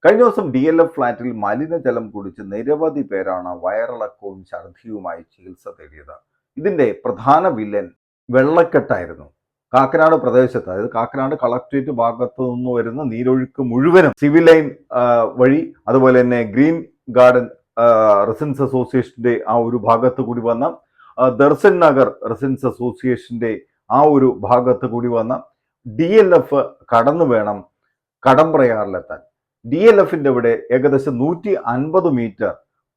കഴിഞ്ഞ ദിവസം DLF ഫ്ളാറ്റിൽ മലിനജലം കുടിച്ച് നിരവധി പേരാണ് വയറിളക്കവും ഛർദിയുമായി ചികിത്സ തേടിയത്. ഇതിന്റെ പ്രധാന വില്ലൻ വെള്ളക്കെട്ടായിരുന്നു. കാക്കനാട് പ്രദേശത്ത്, അതായത് കാക്കനാട് കളക്ട്രേറ്റ് ഭാഗത്തു നിന്ന് വരുന്ന നീരൊഴുക്ക് മുഴുവനും സിവിൽ ലൈൻ വഴി, അതുപോലെ തന്നെ ഗ്രീൻ ഗാർഡൻ റെസിഡൻസ് അസോസിയേഷന്റെ ആ ഒരു ഭാഗത്ത് കൂടി വന്ന, ദർശൻ നഗർ റെസിഡൻസ് അസോസിയേഷന്റെ ആ ഒരു ഭാഗത്ത് കൂടി വന്ന DLF കടന്നു വേണം കടമ്പ്രയാറിലെത്താൻ. DLFിന്റെ ഇവിടെ ഏകദേശം 150 മീറ്റർ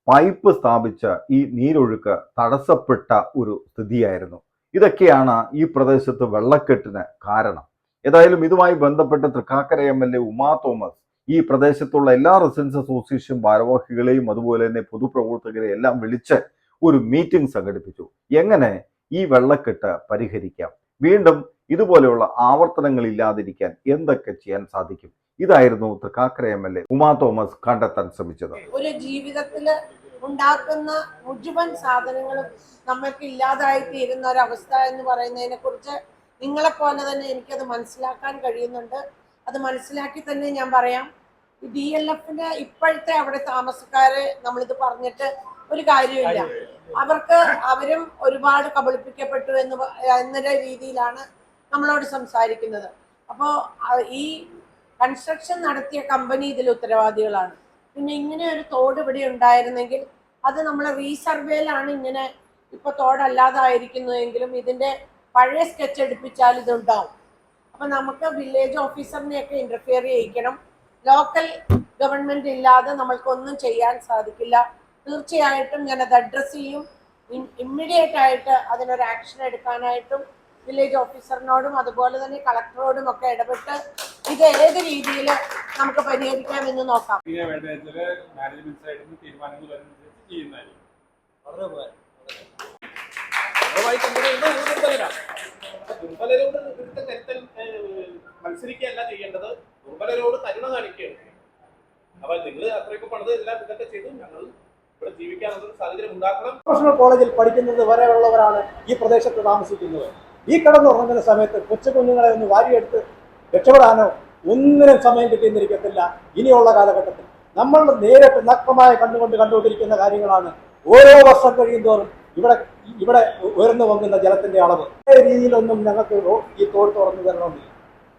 പൈപ്പ് സ്ഥാപിച്ച ഈ നീരൊഴുക്ക് തടസ്സപ്പെട്ട ഒരു സ്ഥിതിയായിരുന്നു. ഇതൊക്കെയാണ് ഈ പ്രദേശത്ത് വെള്ളക്കെട്ടിന് കാരണം. ഏതായാലും ഇതുമായി ബന്ധപ്പെട്ട് തൃക്കാക്കര MLA ഉമാ തോമസ് ഈ പ്രദേശത്തുള്ള എല്ലാ റെസിഡൻസ് അസോസിയേഷൻ ഭാരവാഹികളെയും അതുപോലെ തന്നെ പൊതുപ്രവർത്തകരെ എല്ലാം വിളിച്ച് ഒരു മീറ്റിംഗ് സംഘടിപ്പിച്ചു. എങ്ങനെ ഈ വെള്ളക്കെട്ട് പരിഹരിക്കാം, വീണ്ടും ഇതുപോലെയുള്ള ആവർത്തനങ്ങൾ ഇല്ലാതിരിക്കാൻ എന്തൊക്കെ ചെയ്യാൻ സാധിക്കും, ഇതായിരുന്നു തൃക്കാക്കര MLA ഉമാ തോമസ് കണ്ടെത്താൻ ശ്രമിച്ചത്. ഒരു ജീവിതത്തില് ഉണ്ടാക്കുന്ന മുഴുവൻ സാധനങ്ങളും നമ്മൾക്ക് ഇല്ലാതായി തീരുന്ന ഒരവസ്ഥ എന്ന് പറയുന്നതിനെ കുറിച്ച് നിങ്ങളെപ്പോലെ തന്നെ എനിക്കത് മനസ്സിലാക്കാൻ കഴിയുന്നുണ്ട്. അത് മനസ്സിലാക്കി തന്നെ ഞാൻ പറയാം. DLFന്റെ ഇപ്പോഴത്തെ അവിടെ താമസക്കാരെ നമ്മളിത് പറഞ്ഞിട്ട് ഒരു കാര്യമില്ല. അവരും ഒരുപാട് കബളിപ്പിക്കപ്പെട്ടു എന്നൊരു രീതിയിലാണ് നമ്മളോട് സംസാരിക്കുന്നത്. അപ്പോൾ ഈ കൺസ്ട്രക്ഷൻ നടത്തിയ കമ്പനി ഇതിൽ ഉത്തരവാദികളാണ്. പിന്നെ ഇങ്ങനെ ഒരു തോട് ഇവിടെ ഉണ്ടായിരുന്നെങ്കിൽ അത് നമ്മൾ റീസർവേയിലാണ് ഇങ്ങനെ ഇപ്പോൾ തോടല്ലാതായിരിക്കുന്നതെങ്കിലും ഇതിൻ്റെ പഴയ സ്കെച്ച് എടുപ്പിച്ചാൽ ഇതുണ്ടാവും. അപ്പം നമുക്ക് വില്ലേജ് ഓഫീസറിനെയൊക്കെ ഇൻ്റർഫിയർ ചെയ്യിക്കണം. ലോക്കൽ ഗവൺമെൻറ് ഇല്ലാതെ നമ്മൾക്കൊന്നും ചെയ്യാൻ സാധിക്കില്ല. തീർച്ചയായിട്ടും ഞാനത് അഡ്രസ്സ് ചെയ്യും. ഇമ്മീഡിയറ്റ് ആയിട്ട് അതിനൊരു ആക്ഷൻ എടുക്കാനായിട്ടും വില്ലേജ് ഓഫീസറിനോടും അതുപോലെ തന്നെ കളക്ടറോടും ഒക്കെ ഇടപെട്ട് ഇത് ഏത് രീതിയിൽ നമുക്ക് പരിഹരിക്കാമെന്ന് നോക്കാം. മത്സരിക്കുകയല്ല ചെയ്യേണ്ടത്, ദുർബലരോട് കരുണ കാണിക്കുകയാണ്. അപ്പൊ നിങ്ങൾ അത്രയൊക്കെ പണിത് എല്ലാം ഇതൊക്കെ ചെയ്തു ഞങ്ങൾ ഇവിടെ ജീവിക്കാനുള്ള സാഹചര്യം ഉണ്ടാക്കണം. പ്രൊഫഷണൽ കോളേജിൽ പഠിക്കുന്നത് വരെയുള്ളവരാണ് ഈ പ്രദേശത്ത് താമസിക്കുന്നത്. ഈ കിടന്നുറങ്ങുന്ന സമയത്ത് കൊച്ചുകുഞ്ഞുങ്ങളെ ഒന്ന് വാരിയെടുത്ത് രക്ഷപ്പെടാനോ ഒന്നിനും സമയം കിട്ടിയെന്നിരിക്കത്തില്ല. ഇനിയുള്ള കാലഘട്ടത്തിൽ നമ്മൾ നേരിട്ട് നഗ്നമായി കണ്ടുകൊണ്ടിരിക്കുന്ന കാര്യങ്ങളാണ്. ഓരോ വർഷം കഴിയുന്തോറും ഇവിടെ ഉയർന്നു പൊങ്ങുന്ന ജലത്തിന്റെ അളവ്. രീതിയിലൊന്നും ഞങ്ങൾക്ക് ഈ തോട് തുറന്നു തരണമെന്നില്ല.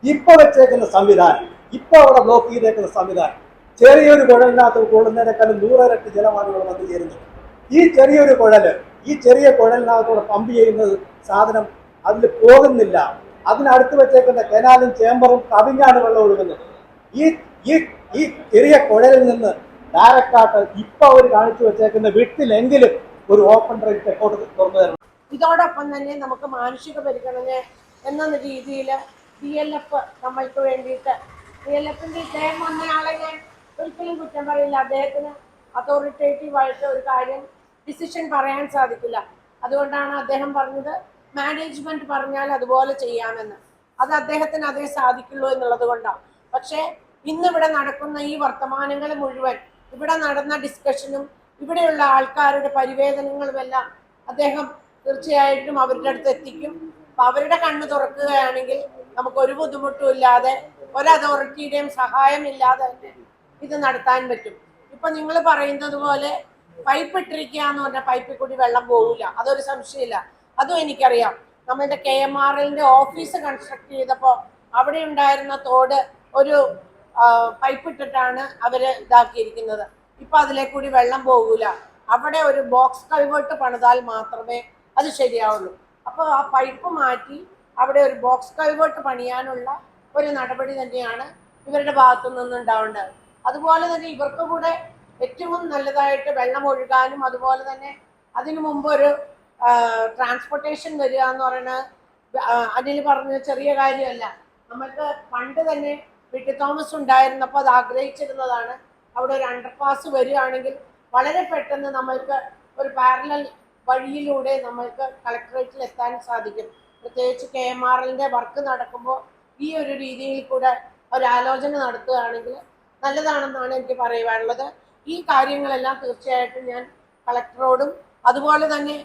ഇപ്പൊ വെച്ചേക്കുന്ന സംവിധാനം, ഇപ്പൊ അവിടെ ബ്ലോക്ക് ചെയ്തേക്കുന്ന സംവിധാനം, ചെറിയൊരു കുഴലിനകത്ത് കൊള്ളുന്നതിനേക്കാളും 100 ഇരട്ടി ജലമാണ് ഇവിടെ വന്നു ചേരുന്നത്. ഈ ചെറിയ കുഴലിനകത്തൂടെ പമ്പ് ചെയ്യുന്നത് സാധനം അതിൽ പോകുന്നില്ല. അതിനടുത്ത് വെച്ചേക്കുന്ന കനാലും ചേമ്പറും കവിഞ്ഞാണ് വെള്ളം ഒഴുകുന്നത്. ഈ ചെറിയ കുഴലിൽ നിന്ന് ഡയറക്റ്റായിട്ട് ഇപ്പൊ അവർ കാണിച്ചു വെച്ചേക്കുന്ന വീട്ടിലെങ്കിലും ഒരു ഓപ്പൺ ഡ്രെയിൻ തെക്കോട്ട് തുറന്നു തരണം. ഇതോടൊപ്പം തന്നെ നമുക്ക് മാനുഷിക പരിഗണന എന്ന രീതിയിൽ DLF നമ്മൾക്ക് വേണ്ടിയിട്ട് DLFന്റെ ഇദ്ദേഹം വന്നയാളെ ഞാൻ ഒരിക്കലും കുറ്റം പറയില്ല. അദ്ദേഹത്തിന് അതോറിറ്റേറ്റീവായിട്ട് ഒരു കാര്യം ഡിസിഷൻ പറയാൻ സാധിക്കില്ല. അതുകൊണ്ടാണ് അദ്ദേഹം പറഞ്ഞത് മാനേജ്മെന്റ് പറഞ്ഞാൽ അതുപോലെ ചെയ്യാമെന്ന്. അത് അദ്ദേഹത്തിന് അതേ സാധിക്കുള്ളൂ എന്നുള്ളത് കൊണ്ടാണ്. പക്ഷേ ഇന്നിവിടെ നടക്കുന്ന ഈ വർത്തമാനങ്ങൾ മുഴുവൻ, ഇവിടെ നടന്ന ഡിസ്കഷനും ഇവിടെയുള്ള ആൾക്കാരുടെ പരിവേദനങ്ങളുമെല്ലാം അദ്ദേഹം തീർച്ചയായിട്ടും അവരുടെ അടുത്ത് എത്തിക്കും. അപ്പം അവരുടെ കണ്ണ് തുറക്കുകയാണെങ്കിൽ നമുക്കൊരു ബുദ്ധിമുട്ടും ഇല്ലാതെ, ഒരു അതോറിറ്റിയുടെയും സഹായമില്ലാതെ തന്നെ ഇത് നടത്താൻ പറ്റും. ഇപ്പം നിങ്ങൾ പറയുന്നത് പോലെ പൈപ്പ് ഇട്ടിരിക്കുക എന്ന് പറഞ്ഞാൽ പൈപ്പിൽ കൂടി വെള്ളം പോകില്ല, അതൊരു സംശയമില്ല. അതും എനിക്കറിയാം. നമ്മളുടെ KMRLന്റെ ഓഫീസ് കൺസ്ട്രക്ട് ചെയ്തപ്പോൾ അവിടെ ഉണ്ടായിരുന്ന തോട് ഒരു പൈപ്പ് ഇട്ടിട്ടാണ് അവർ ഇതാക്കിയിരിക്കുന്നത്. ഇപ്പം അതിലേക്ക് കൂടി വെള്ളം പോകൂല. അവിടെ ഒരു ബോക്സ് കൾവേർട്ട് പണിതാൽ മാത്രമേ അത് ശരിയാവുള്ളൂ. അപ്പോൾ ആ പൈപ്പ് മാറ്റി അവിടെ ഒരു ബോക്സ് കൾവേർട്ട് പണിയാനുള്ള ഒരു നടപടി തന്നെയാണ് ഇവരുടെ ഭാഗത്തു നിന്നുണ്ടാവേണ്ടത്. അതുപോലെ തന്നെ ഇവർക്ക് കൂടെ ഏറ്റവും നല്ലതായിട്ട് വെള്ളം ഒഴുകാനും അതുപോലെ തന്നെ അതിനു മുമ്പ് ഒരു ട്രാൻസ്പോർട്ടേഷൻ വരിക എന്ന് പറയുന്നത് അനിൽ പറഞ്ഞ ചെറിയ കാര്യമല്ല. നമ്മൾക്ക് പണ്ട് തന്നെ വീട്ടിൽ തോമസ് ഉണ്ടായിരുന്നപ്പോൾ അത് ആഗ്രഹിച്ചിരുന്നതാണ്. അവിടെ ഒരു അണ്ടർപാസ് വരികയാണെങ്കിൽ വളരെ പെട്ടെന്ന് നമ്മൾക്ക് ഒരു പാരലൽ വഴിയിലൂടെ നമ്മൾക്ക് കളക്ടറേറ്റിൽ എത്താൻ സാധിക്കും. പ്രത്യേകിച്ച് KMRLന്റെ വർക്ക് നടക്കുമ്പോൾ ഈ ഒരു രീതിയിൽ കൂടെ ഒരാലോചന നടത്തുകയാണെങ്കിൽ നല്ലതാണെന്നാണ് എനിക്ക് പറയുവാനുള്ളത്. ഈ കാര്യങ്ങളെല്ലാം തീർച്ചയായിട്ടും ഞാൻ കളക്ടറോടും അതുപോലെ തന്നെ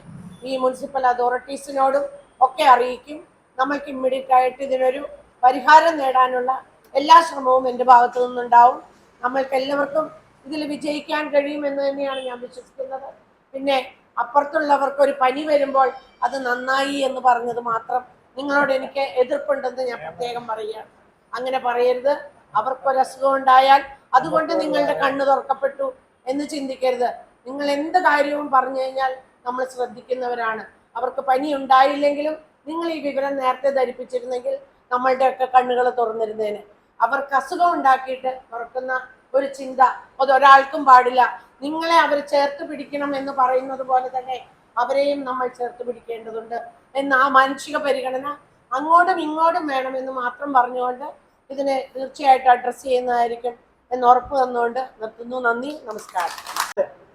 ഈ മുനിസിപ്പൽ അതോറിറ്റീസിനോടും ഒക്കെ അറിയിക്കും. നമ്മൾക്ക് ഇമ്മീഡിയറ്റ് ആയിട്ട് ഇതിനൊരു പരിഹാരം നേടാനുള്ള എല്ലാ ശ്രമവും എൻ്റെ ഭാഗത്തു നിന്നുണ്ടാവും. നമ്മൾക്ക് എല്ലാവർക്കും ഇതിൽ വിജയിക്കാൻ കഴിയുമെന്ന് തന്നെയാണ് ഞാൻ വിശ്വസിക്കുന്നത്. പിന്നെ അപ്പുറത്തുള്ളവർക്ക് ഒരു പനി വരുമ്പോൾ അത് നന്നായി എന്ന് പറഞ്ഞത് മാത്രം നിങ്ങളോട് എനിക്ക് എതിർപ്പുണ്ടെന്ന് ഞാൻ പ്രത്യേകം പറയുകയാണ്. അങ്ങനെ പറയരുത്. അവർക്കൊരസുഖം ഉണ്ടായാൽ അതുകൊണ്ട് നിങ്ങളുടെ കണ്ണ് തുറക്കപ്പെട്ടു എന്ന് ചിന്തിക്കരുത്. നിങ്ങൾ എന്ത് കാര്യവും പറഞ്ഞു കഴിഞ്ഞാൽ നമ്മൾ ശ്രദ്ധിക്കുന്നവരാണ്. അവർക്ക് പനി ഉണ്ടായില്ലെങ്കിലും നിങ്ങൾ ഈ വിവരം നേരത്തെ ധരിപ്പിച്ചിരുന്നെങ്കിൽ നമ്മളുടെയൊക്കെ കണ്ണുകൾ തുറന്നിരുന്നേനെ. അവർക്ക് അസുഖം ഉണ്ടാക്കിയിട്ട് തുറക്കുന്ന ഒരു ചിന്ത അതൊരാൾക്കും പാടില്ല. നിങ്ങളെ അവർ ചേർത്ത് പിടിക്കണം എന്ന് പറയുന്നത് പോലെ തന്നെ അവരെയും നമ്മൾ ചേർത്ത് പിടിക്കേണ്ടതുണ്ട് എന്ന ആ മാനുഷിക പരിഗണന അങ്ങോട്ടും ഇങ്ങോട്ടും വേണമെന്ന് മാത്രം പറഞ്ഞുകൊണ്ട് ഇതിനെ തീർച്ചയായിട്ടും അഡ്രസ്സ് ചെയ്യുന്നതായിരിക്കും എന്ന് ഉറപ്പ് തന്നുകൊണ്ട് നിർത്തുന്നു. നന്ദി, നമസ്കാരം.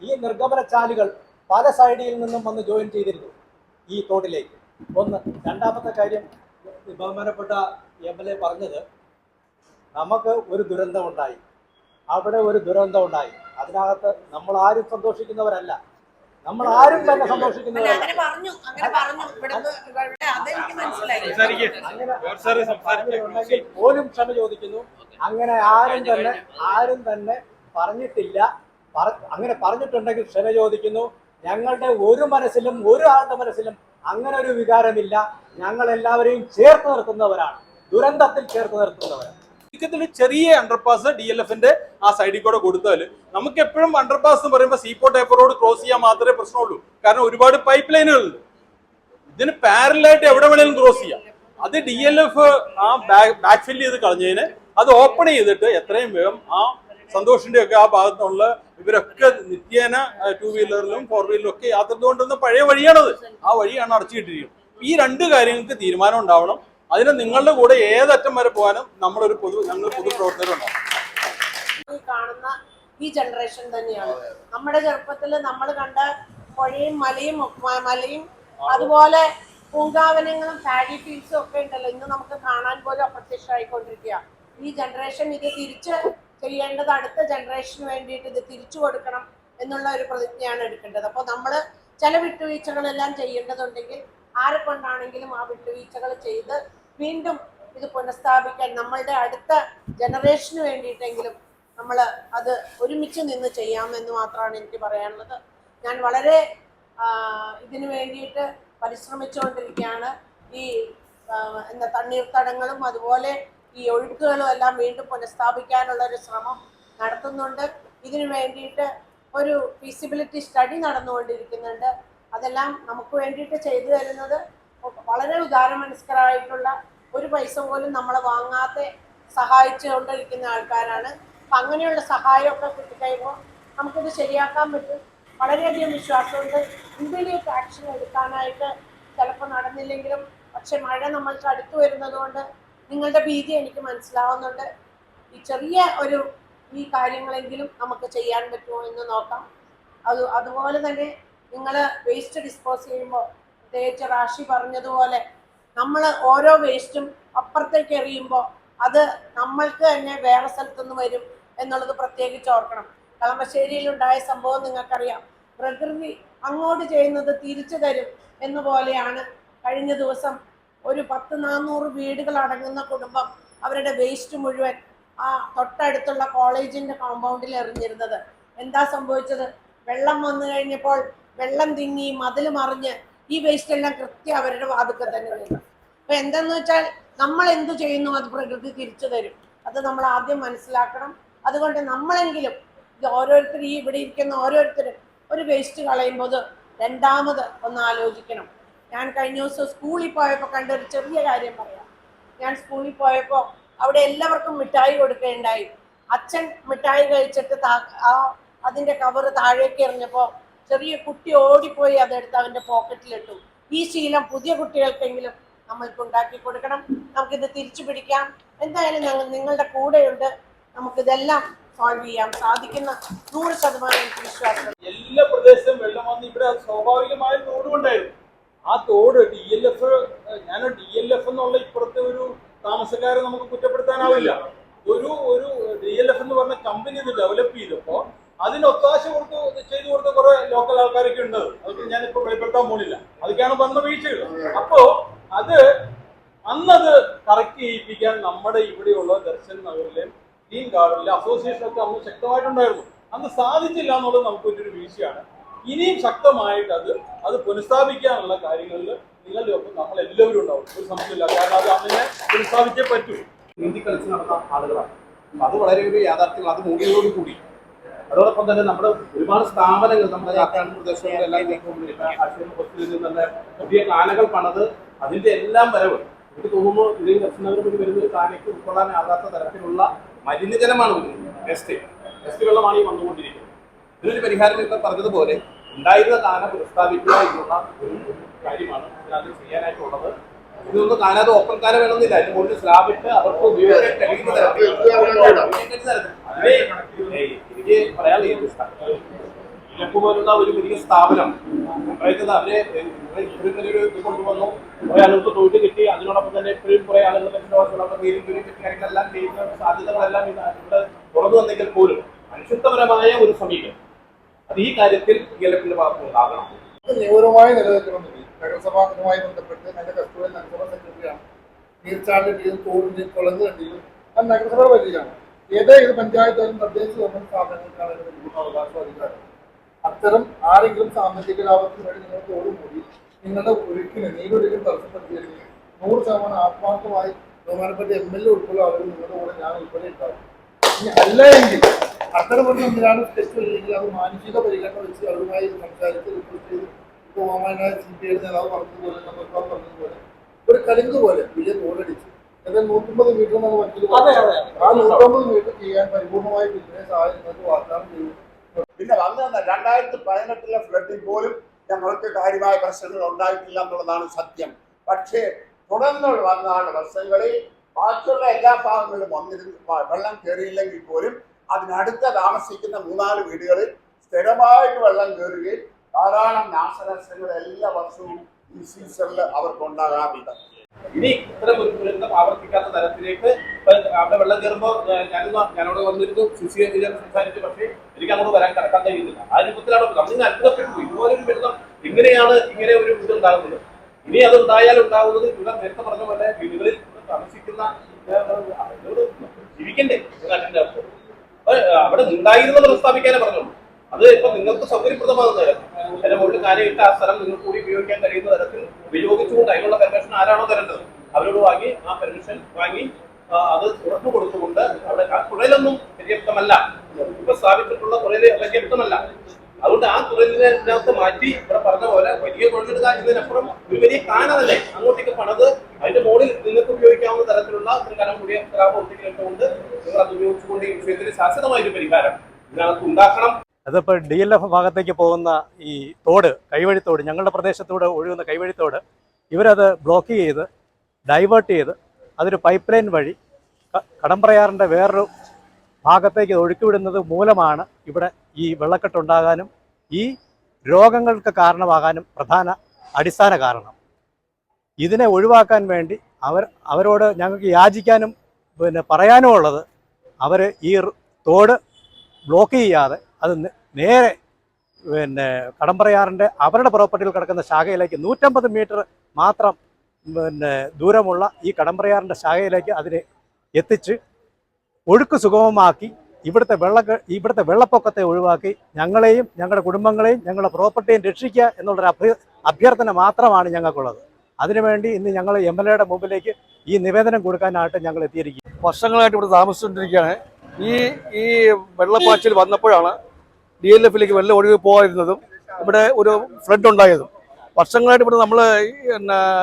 ഈ നിർഗമന ചാലുകൾ പല സൈഡിൽ നിന്നും വന്ന് ജോയിൻ ചെയ്തിരുന്നു ഈ തോട്ടിലേക്ക്. ഒന്ന്. രണ്ടാമത്തെ കാര്യം, ബഹുമാനപ്പെട്ട MLA പറഞ്ഞത്, നമുക്ക് ഒരു ദുരന്തം ഉണ്ടായി, അവിടെ ഒരു ദുരന്തം ഉണ്ടായി, അതിനകത്ത് നമ്മൾ ആരും സന്തോഷിക്കുന്നവരല്ല, നമ്മൾ ആരും തന്നെ സന്തോഷിക്കുന്നവരല്ല. അങ്ങനെ പോലും ക്ഷമ ചോദിക്കുന്നു. അങ്ങനെ ആരും തന്നെ പറഞ്ഞിട്ടില്ല. അങ്ങനെ പറഞ്ഞിട്ടുണ്ടെങ്കിൽ ക്ഷമ ചോദിക്കുന്നു. ഞങ്ങളുടെ ഒരു മനസ്സിലും ഒരാളുടെ മനസ്സിലും അങ്ങനെ ഒരു വികാരമില്ല. ഞങ്ങൾ എല്ലാവരെയും ചേർത്ത് നിർത്തുന്നവരാണ്, ദുരന്തത്തിൽ ചേർത്ത് നിർത്തുന്നവരാണ്. ചെറിയ അണ്ടർപാസ് DLFന്റെ ആ സൈഡിൽ കൂടെ കൊടുത്താൽ നമുക്ക് എപ്പോഴും അണ്ടർപാസ് എന്ന് പറയുമ്പോൾ സീപോർട്ട് ടേപ്പർ റോഡ് ക്രോസ് ചെയ്യാൻ മാത്രമേ പ്രശ്നമുള്ളൂ. കാരണം ഒരുപാട് പൈപ്പ് ലൈനുകളുണ്ട്. ഇതിന് പാരലായിട്ട് എവിടെ വേണേലും ക്രോസ് ചെയ്യാം. അത് DLF ആ ബാക്ക് ഫില്ല് ചെയ്ത് കളഞ്ഞതിന് അത് ഓപ്പൺ ചെയ്തിട്ട് എത്രയും വേഗം ആ സന്തോഷിന്റെ ഒക്കെ ആ ഭാഗത്തുള്ള ഇവരൊക്കെ നിത്യേന 2 വീലറിലും 4 വീലറിലും ഒക്കെ യാത്ര കൊണ്ടുവന്ന പഴയ വഴിയാണത്. ആ വഴിയാണ് അടച്ചിട്ടിരിക്കുന്നത്. ഈ രണ്ട് കാര്യങ്ങൾക്ക് തീരുമാനം ഉണ്ടാവണം. അതിന് നിങ്ങളുടെ കൂടെ ഏതറ്റം വരെ പോകാനും ഞങ്ങൾ പൊതുപ്രവർത്തകരുണ്ടാവും. കാണുന്ന ഈ ജനറേഷൻ തന്നെയാണ്. നമ്മുടെ ചെറുപ്പത്തിൽ നമ്മൾ കണ്ട പുഴയും മലയും അതുപോലെ പൂങ്കാവനങ്ങളും പാഡി ഫീൽഡ്സും ഒക്കെ ഉണ്ടല്ലോ, ഇന്ന് നമുക്ക് കാണാൻ പോലും അപ്രത്യക്ഷമായിക്കൊണ്ടിരിക്കുക. ഈ ജനറേഷൻ ഇത് തിരിച്ച് ചെയ്യേണ്ടത് അടുത്ത ജനറേഷന് വേണ്ടിയിട്ട് ഇത് തിരിച്ചു കൊടുക്കണം എന്നുള്ള ഒരു പ്രതിജ്ഞയാണ് എടുക്കേണ്ടത്. അപ്പോൾ നമ്മൾ ചില വിട്ടുവീഴ്ചകളെല്ലാം ചെയ്യേണ്ടതുണ്ടെങ്കിൽ ആരെ കൊണ്ടാണെങ്കിലും ആ വിട്ടുവീഴ്ചകൾ ചെയ്ത് വീണ്ടും ഇത് പുനഃസ്ഥാപിക്കാൻ നമ്മളുടെ അടുത്ത ജനറേഷന് വേണ്ടിയിട്ടെങ്കിലും നമ്മൾ അത് ഒരുമിച്ച് നിന്ന് ചെയ്യാമെന്ന് മാത്രമാണ് എനിക്ക് പറയാനുള്ളത്. ഞാൻ വളരെ ഇതിനു വേണ്ടിയിട്ട് പരിശ്രമിച്ചുകൊണ്ടിരിക്കുകയാണ്. ഈ തണ്ണീർത്തടങ്ങളും അതുപോലെ ഈ ഒഴുക്കുകളും എല്ലാം വീണ്ടും പുനഃസ്ഥാപിക്കാനുള്ള ഒരു ശ്രമം നടത്തുന്നുണ്ട്. ഇതിനു വേണ്ടിയിട്ട് ഒരു ഫീസിബിലിറ്റി സ്റ്റഡി നടന്നുകൊണ്ടിരിക്കുന്നുണ്ട്. അതെല്ലാം നമുക്ക് വേണ്ടിയിട്ട് ചെയ്തു തരുന്നത് വളരെ ഉദാരമനസ്കരായിട്ടുള്ള, ഒരു പൈസ പോലും നമ്മളെ വാങ്ങാതെ സഹായിച്ചുകൊണ്ടിരിക്കുന്ന ആൾക്കാരാണ്. അപ്പം അങ്ങനെയുള്ള സഹായമൊക്കെ കിട്ടിക്കഴിയുമ്പോൾ നമുക്കിത് ശരിയാക്കാൻ പറ്റും. വളരെയധികം വിശ്വാസമുണ്ട്. ഇമ്മീഡിയറ്റ് ആക്ഷൻ എടുക്കാനായിട്ട് ചിലപ്പോൾ നടന്നില്ലെങ്കിലും, പക്ഷെ മഴ നമ്മൾക്ക് അടുത്ത് വരുന്നത് കൊണ്ട് നിങ്ങളുടെ ഭീതി എനിക്ക് മനസ്സിലാവുന്നുണ്ട്. ഈ ചെറിയ ഈ കാര്യങ്ങളെങ്കിലും നമുക്ക് ചെയ്യാൻ പറ്റുമോ എന്ന് നോക്കാം. അതുപോലെ തന്നെ നിങ്ങൾ വേസ്റ്റ് ഡിസ്പോസ് ചെയ്യുമ്പോൾ പ്രത്യേകിച്ച് റാഷി പറഞ്ഞതുപോലെ നമ്മൾ ഓരോ വേസ്റ്റും അപ്പുറത്തേക്ക് എറിയുമ്പോൾ അത് നമ്മൾക്ക് തന്നെ വേറെ സ്ഥലത്തുനിന്ന് വരും എന്നുള്ളത് പ്രത്യേകിച്ച് ഓർക്കണം. കളമശ്ശേരിയിലുണ്ടായ സംഭവം നിങ്ങൾക്കറിയാം. പ്രകൃതി അങ്ങോട്ട് ചെയ്യുന്നത് തിരിച്ചു തരും എന്നുപോലെയാണ് കഴിഞ്ഞ ദിവസം ഒരു 100-400 വീടുകൾ അടങ്ങുന്ന കുടുംബം അവരുടെ വേസ്റ്റ് മുഴുവൻ ആ തൊട്ടടുത്തുള്ള കോളേജിൻ്റെ കോമ്പൗണ്ടിൽ എറിഞ്ഞിരുന്നത്. എന്താ സംഭവിച്ചത്? വെള്ളം വന്നു കഴിഞ്ഞപ്പോൾ വെള്ളം തിങ്ങി മതിൽ മറിഞ്ഞ് ഈ വേസ്റ്റ് എല്ലാം കൃത്യം അവരുടെ വാതുക്കെ തന്നെ വരുന്നു. അപ്പം എന്തെന്ന് വെച്ചാൽ നമ്മൾ എന്തു ചെയ്യുന്നു അത് പ്രകൃതി തിരിച്ചു തരും. അത് നമ്മൾ ആദ്യം മനസ്സിലാക്കണം. അതുകൊണ്ട് നമ്മളെങ്കിലും ഇത് ഓരോരുത്തരും, ഈ ഇവിടെ ഇരിക്കുന്ന ഓരോരുത്തരും ഒരു വേസ്റ്റ് കളയുമ്പോൾ രണ്ടാമത് ഒന്ന് ആലോചിക്കണം. ഞാൻ കഴിഞ്ഞ ദിവസം സ്കൂളിൽ പോയപ്പോൾ കണ്ട ഒരു ചെറിയ കാര്യം പറയാം. ഞാൻ സ്കൂളിൽ പോയപ്പോൾ അവിടെ എല്ലാവർക്കും മിഠായി കൊടുക്കുകയുണ്ടായി. അച്ഛൻ മിഠായി കഴിച്ചിട്ട് അതിൻ്റെ കവറ് താഴേക്ക് എറിഞ്ഞപ്പോൾ ചെറിയ കുട്ടി ഓടിപ്പോയി അതെടുത്ത് അവൻ്റെ പോക്കറ്റിലിട്ടു. ഈ ശീലം പുതിയ കുട്ടികൾക്കെങ്കിലും നമ്മൾക്ക് ഉണ്ടാക്കി കൊടുക്കണം. നമുക്കിത് തിരിച്ചു പിടിക്കാം. എന്തായാലും ഞങ്ങൾ നിങ്ങളുടെ കൂടെയുണ്ട്. നമുക്കിതെല്ലാം സോൾവ് ചെയ്യാൻ സാധിക്കുന്ന 100% എനിക്ക് വിശ്വാസം. എല്ലാ പ്രദേശത്തും വെള്ളം വന്ന് ഇവിടെ സ്വാഭാവികമായ തോടുണ്ടായിരുന്നു. ആ തോട് DLF എന്നുള്ള ഇപ്പുറത്തെ ഒരു താമസക്കാരെ നമുക്ക് കുറ്റപ്പെടുത്താനാവില്ല. ഒരു DLF എന്ന് പറഞ്ഞ കമ്പനി ഇത് ഡെവലപ്പ് ചെയ്തപ്പോൾ അതിന് ഒത്താശ ചെയ്തു കൊടുത്ത കുറെ ലോക്കൽ ആൾക്കാരൊക്കെ ഉണ്ട്. അതൊക്കെ ഞാനിപ്പോൾ വെളിപ്പെടുത്താൻ പോണില്ല. അതൊക്കെയാണ് വന്ന വീഴ്ചകൾ. അപ്പോ അന്നത് കറക്റ്റ് ചെയ്യിപ്പിക്കാൻ നമ്മുടെ ഇവിടെയുള്ള ദർശൻ നഗറിലെയും ടീം ഗാർഡനിലെ അസോസിയേഷനൊക്കെ അന്ന് ശക്തമായിട്ടുണ്ടായിരുന്നു. അന്ന് സാധിച്ചില്ല എന്നുള്ളത് നമുക്കൊരു വീഴ്ചയാണ്. ഇനിയും ശക്തമായിട്ട് അത് പുനഃസ്ഥാപിക്കാനുള്ള കാര്യങ്ങളിൽ നിങ്ങളുടെ ഒപ്പം നമ്മൾ എല്ലാവരും ഉണ്ടാവും, ഒരു സംശയമില്ല. കാരണം അത് അങ്ങനെ പുനഃസ്ഥാപിച്ചേ പറ്റൂ. നീന്തി കളിച്ച് നടന്ന ആളുകളാണ്. അത് വളരെ ഒരു യാഥാർത്ഥ്യം. അത് മൂടിയോട് കൂടി അതോടൊപ്പം തന്നെ നമ്മുടെ ഒരുപാട് സ്ഥാപനങ്ങൾ നമ്മുടെ കാക്കാട് പ്രദേശങ്ങളിലെല്ലാം ഹോസ്പിറ്റലിൽ നിന്ന് തന്നെ പുതിയ കാനകൾ പണത് അതിന്റെ എല്ലാം വരവ് എനിക്ക് തോന്നുന്നു ഇതിൽ ദക്ഷിണനഗരം വഴി വരുന്ന ഒരു കാനയ്ക്ക് ഉൾക്കൊള്ളാനാകാത്ത തരത്തിലുള്ള മലിനജലമാണ് വേസ്റ്റ് വെള്ളമാണ് ഈ വന്നുകൊണ്ടിരിക്കുന്നത്. ഇതിനൊരു പരിഹാരം ഇപ്പം പറഞ്ഞതുപോലെ ഉണ്ടായിരുന്ന കാന പുനഃസ്ഥാപിക്കുക എന്നുള്ള ഒരു കാര്യമാണ് ഇതിനകത്ത് ചെയ്യാനായിട്ടുള്ളത്. ഇതൊന്നും കാണാതെ ഓപ്പൺ കാന വേണമെന്നില്ല. അതിന് മുകളിൽ സ്ലാബിട്ട് അവർക്ക് ഉപയോഗിക്കാൻ കഴിയുന്ന തരത്തിൽ എനിക്ക് പറയാനുള്ള പോലുള്ള ഒരു വലിയ സ്ഥാപനം അതായത് അവരെ ഒരു ഇത് കൊണ്ടുവന്നു, കുറെ ആളുകൾക്ക് തൊഴിൽ കിട്ടി. അതിനോടൊപ്പം തന്നെ എപ്പോഴും കുറെ ആളുകൾ കാര്യങ്ങളെല്ലാം ചെയ്യുന്ന സാധ്യതകളെല്ലാം ഇവിടെ തുറന്നു വന്നെങ്കിൽ പോലും മനുഷ്യത്വപരമായ ഒരു സമീപനം അത് ഈ കാര്യത്തിൽ DLF-ന്റെ ഭാഗത്ത് ഉണ്ടാകണം. നിയമപരമായി നിലനിൽക്കണമെന്നില്ല. നഗരസഭയുമായി ബന്ധപ്പെട്ട് എൻ്റെ കസ്റ്റഡിയിൽ നഗരസഭ സെക്രട്ടറിയാണ്. നീർച്ചാലിൻ്റെയും തോടിൻ്റെയും കുളങ്ങളുടെയും അത് നഗരസഭയുടെ പരിധിയിലാണ്. ഏത് പഞ്ചായത്തായാലും തദ്ദേശ സ്വയംഭരണ സ്ഥാപനങ്ങൾക്കാണ് ഇതിന് അവകാശം അധികാരം. അത്തരം ആരെങ്കിലും സാമ്പത്തിക ലാഭത്തിന് വേണ്ടി നിങ്ങൾ തോടും കൂടി നിങ്ങളുടെ ഒഴുക്കിന് നീരൊഴുക്കിന് തടസ്സപ്പെടുത്തിയെങ്കിൽ 100% ആത്മാർത്ഥമായി ബഹുമാനപ്പെട്ട MLA ഉൾപ്പെടെ അവർ നിങ്ങളുടെ കൂടെ ഞാൻ ഉൾപ്പെടെ ഉണ്ടാവും. ഇനി അല്ല എങ്കിൽ അത്തരമൊരു എന്തിനാണ് ടെസ്റ്റ് ഇല്ലെങ്കിൽ അത് മാനുഷിക പരിഗണന വെച്ച് അവരുമായി സംസാരിച്ച് റിപ്പോർട്ട് ചെയ്ത് ഇപ്പോൾ CPI നേതാവ് പറഞ്ഞതുപോലെ നമ്മൾ പറഞ്ഞതുപോലെ ഒരു കലുങ്ക് പോലെ വലിയ തോടടിച്ച് എന്നാൽ 150 മീറ്റർ എന്നാണ് മറ്റൊരു ആ 150 മീറ്റർ ചെയ്യാൻ പരിപൂർണമായ ബിസിനസ് നിങ്ങൾക്ക് വാഗ്ദാനം ചെയ്യും. പിന്നെ വന്നു 2018 ഫ്ലഡിൽ പോലും ഞങ്ങൾക്ക് കാര്യമായ പ്രശ്നങ്ങൾ ഉണ്ടായിട്ടില്ല എന്നുള്ളതാണ് സത്യം. പക്ഷേ തുടർന്ന് വന്ന വർഷങ്ങളിൽ ബാക്കിയുള്ള എല്ലാ ഭാഗങ്ങളിലും വെള്ളം കയറിയില്ലെങ്കിൽ പോലും അതിനടുത്ത താമസിക്കുന്ന 3-4 വീടുകളിൽ സ്ഥിരമായിട്ട് വെള്ളം കയറുകയും ധാരാളം നാശനഷ്ടങ്ങൾ എല്ലാ വർഷവും ഈ സീസണിൽ അവർക്ക് ഉണ്ടാകാറുണ്ട്. ഇനി ഇത്തരം ഒരു ദുരന്തം ആവർത്തിക്കാത്ത തരത്തിലേക്ക് അവിടെ വെള്ളം കയറുമ്പോൾ ഞാനവിടെ വന്നിരുന്നു സംസാരിച്ചു. പക്ഷേ എനിക്ക് അങ്ങോട്ട് വരാൻ കടക്കാൻ കഴിയുന്നില്ല. ആ രൂപത്തിലാണ് നമ്മൾ അത്ഭുതപ്പെട്ടു. ഇതുപോലൊരു ദുരന്തം എങ്ങനെയാണ് ഇങ്ങനെ ഒരു ഇത് ഉണ്ടാകുന്നത്? ഇനി അത് ഉണ്ടായാലും ഉണ്ടാകുന്നത് ഇവിടെ നേരത്തെ പറഞ്ഞ പോലെ വീടുകളിൽ താമസിക്കുന്ന ജീവിക്കണ്ടേ നാട്ടിന്റെ അർത്ഥം അവിടെ ഉണ്ടായിരുന്നത് പ്രസ്താവിക്കാനേ പറഞ്ഞുള്ളൂ. അത് ഇപ്പൊ നിങ്ങൾക്ക് സൗകര്യപ്രദമാകുന്ന തരം അതിന്റെ മുകളിൽ കാര്യമായിട്ട് ആ സ്ഥലം നിങ്ങൾക്ക് കൂടി ഉപയോഗിക്കാൻ കഴിയുന്ന തരത്തിൽ ഉപയോഗിച്ചുകൊണ്ട് അതിനുള്ള പെർമിഷൻ ആരാണോ തരേണ്ടത് അവരോട് വാങ്ങി ആ പെർമിഷൻ വാങ്ങി അത് തുറന്നു കൊടുത്തുകൊണ്ട് അവിടെ ആ തുഴലൊന്നും പര്യാപ്തമല്ല. ഇപ്പൊ സ്ഥാപിച്ചിട്ടുള്ള തുഴല് പര്യാപ്തമല്ല. അതുകൊണ്ട് ആ തുഴലിനകത്ത് മാറ്റി ഇവിടെ പറഞ്ഞ പോലെ വലിയ തുഴലിടുക എന്നതിനപ്പുറം ഒരു വലിയ കാന തന്നെ അങ്ങോട്ടേക്ക് പണത് അതിന്റെ മുകളിൽ നിങ്ങൾക്ക് ഉപയോഗിക്കാവുന്ന തരത്തിലുള്ള ഒരു കനം കൂടിയ കൊണ്ട് നിങ്ങൾ അത് ഉപയോഗിച്ചുകൊണ്ട് ഈ വിഷയത്തിന് ശാശ്വതമായൊരു പരിഹാരം ഇതിനകത്ത് ഉണ്ടാക്കണം. അതിപ്പോൾ DLF ഭാഗത്തേക്ക് പോകുന്ന ഈ തോട്, കൈവഴിത്തോട്, ഞങ്ങളുടെ പ്രദേശത്തൂടെ ഒഴുകുന്ന കൈവഴിത്തോട് ഇവരത് ബ്ലോക്ക് ചെയ്ത് ഡൈവേർട്ട് ചെയ്ത് അതൊരു പൈപ്പ് ലൈൻ വഴി കടമ്പ്രയാറിൻ്റെ വേറൊരു ഭാഗത്തേക്ക് ഒഴുക്കിവിടുന്നത് മൂലമാണ് ഇവിടെ ഈ വെള്ളക്കെട്ടുണ്ടാകാനും ഈ രോഗങ്ങൾക്ക് കാരണമാകാനും അടിസ്ഥാന കാരണം. ഇതിനെ ഒഴിവാക്കാൻ വേണ്ടി അവരോട് ഞങ്ങൾക്ക് യാചിക്കാനും പറയാനും ഉള്ളത് അവർ ഈ തോട് ബ്ലോക്ക് ചെയ്യാതെ അത് നേരെ കടമ്പ്രയാറിൻ്റെ അവരുടെ പ്രോപ്പർട്ടിയിൽ കിടക്കുന്ന ശാഖയിലേക്ക് 150 മീറ്റർ മാത്രം ദൂരമുള്ള ഈ കടമ്പ്രയാറിൻ്റെ ശാഖയിലേക്ക് അതിനെ എത്തിച്ച് ഒഴുക്ക് സുഗമമാക്കി ഇവിടുത്തെ വെള്ളപ്പൊക്കത്തെ ഒഴിവാക്കി ഞങ്ങളെയും ഞങ്ങളുടെ കുടുംബങ്ങളെയും ഞങ്ങളുടെ പ്രോപ്പർട്ടിയും രക്ഷിക്കുക എന്നുള്ളൊരു അഭ്യർത്ഥന മാത്രമാണ് ഞങ്ങൾക്കുള്ളത്. അതിനുവേണ്ടി ഇന്ന് ഞങ്ങൾ MLA-യുടെ മുമ്പിലേക്ക് ഈ നിവേദനം കൊടുക്കാനായിട്ട് ഞങ്ങൾ എത്തിയിരിക്കും. വർഷങ്ങളായിട്ട് ഇവിടെ താമസിച്ചുകൊണ്ടിരിക്കുകയാണ്. ഈ വെള്ളപ്പാച്ചിൽ വന്നപ്പോഴാണ് DLF-ലേക്ക് വെള്ളം ഒഴുകി പോകാതിരുന്നതും ഇവിടെ ഒരു ഫ്ലഡ് ഉണ്ടായതും. വർഷങ്ങളായിട്ട് ഇവിടെ നമ്മൾ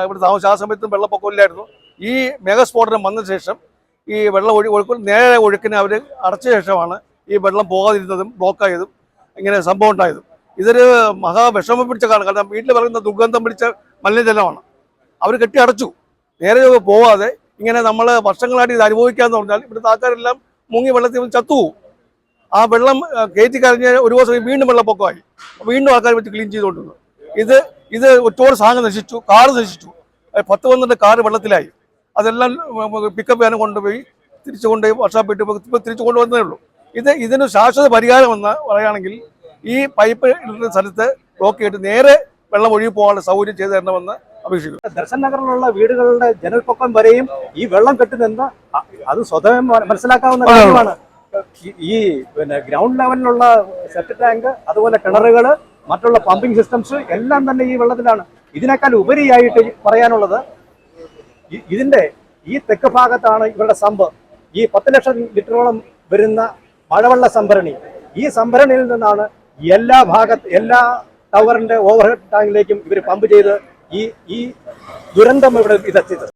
ഇവിടെ താമസിച്ച ആ സമയത്തും വെള്ളപ്പൊക്കമില്ലായിരുന്നു. ഈ മെഗാസ്ഫോടനം വന്ന ശേഷം ഈ വെള്ളം നേരെ ഒഴുക്കിനെ അവർ അടച്ച ശേഷമാണ് ഈ വെള്ളം പോകാതിരുന്നതും ബ്ലോക്കായതും ഇങ്ങനെ സംഭവം ഉണ്ടായതും. ഇതൊരു മഹാവിഷമം പിടിച്ച കാരണം വീട്ടിൽ പറയുന്ന ദുർഗന്ധം പിടിച്ച മലിനജലമാണ്. അവർ കെട്ടി അടച്ചു. നേരെ പോവാതെ ഇങ്ങനെ നമ്മൾ വർഷങ്ങളായിട്ട് ഇത് അനുഭവിക്കാന്ന് പറഞ്ഞാൽ ഇവിടുത്തെ ആൾക്കാരെല്ലാം മുങ്ങി വെള്ളത്തിൽ ചത്തുപോകും. ആ വെള്ളം കയറ്റി കരഞ്ഞ് ഒരു ദിവസം വീണ്ടും വെള്ളപ്പൊക്കമായി. വീണ്ടും ആൾക്കാർ വെച്ച് ക്ലീൻ ചെയ്തുകൊണ്ടിരുന്നു. ഇത് ഒരുപാട് സാധനം നശിച്ചു. കാറ് നശിച്ചു. 10-12 കാറ് വെള്ളത്തിലായി. അതെല്ലാം പിക്കപ്പ് ചെയ്യാനും കൊണ്ടുപോയി തിരിച്ചു കൊണ്ടുപോയി വർഷാപ്പിട്ട് ഇപ്പോൾ തിരിച്ചു കൊണ്ടുവന്നേ ഉള്ളൂ. ഇതിന് ശാശ്വത പരിഹാരമെന്ന് പറയുകയാണെങ്കിൽ ഈ പൈപ്പ് ഇടുന്ന സ്ഥലത്ത് ബ്ലോക്ക് ചെയ്തിട്ട് നേരെ വെള്ളം ഒഴുകി പോകാനുള്ള സൗകര്യം ചെയ്തു തരണമെന്ന് അപേക്ഷിക്കുന്നത്. ദർശൻ നഗറിലുള്ള വീടുകളുടെ ജനൽപ്പൊക്കം വരെയും ഈ വെള്ളം കെട്ടുനിന്ന് അത് സ്വതവേ മനസ്സിലാക്കാവുന്ന കാര്യമാണ്. ഈ പിന്നെ ഗ്രൗണ്ട് ലെവലിലുള്ള സെപ്റ്റിക് ടാങ്ക്, അതുപോലെ കിണറുകൾ, മറ്റുള്ള പമ്പിംഗ് സിസ്റ്റംസ് എല്ലാം തന്നെ ഈ വെള്ളത്തിലാണ്. ഇതിനേക്കാൾ ഉപരിയായിട്ട് പറയാനുള്ളത്, ഇതിന്റെ ഈ തെക്ക് ഭാഗത്താണ് ഇവരുടെ സമ്പ്. ഈ 10 ലക്ഷം ലിറ്ററോളം വരുന്ന മഴവെള്ള സംഭരണി. ഈ സംഭരണിയിൽ നിന്നാണ് എല്ലാ ടവറിന്റെ ഓവർഹെഡ് ടാങ്കിലേക്കും ഇവർ പമ്പ് ചെയ്ത് ഈ ദുരന്തം ഇവിടെ ഇതെത്തിയത്.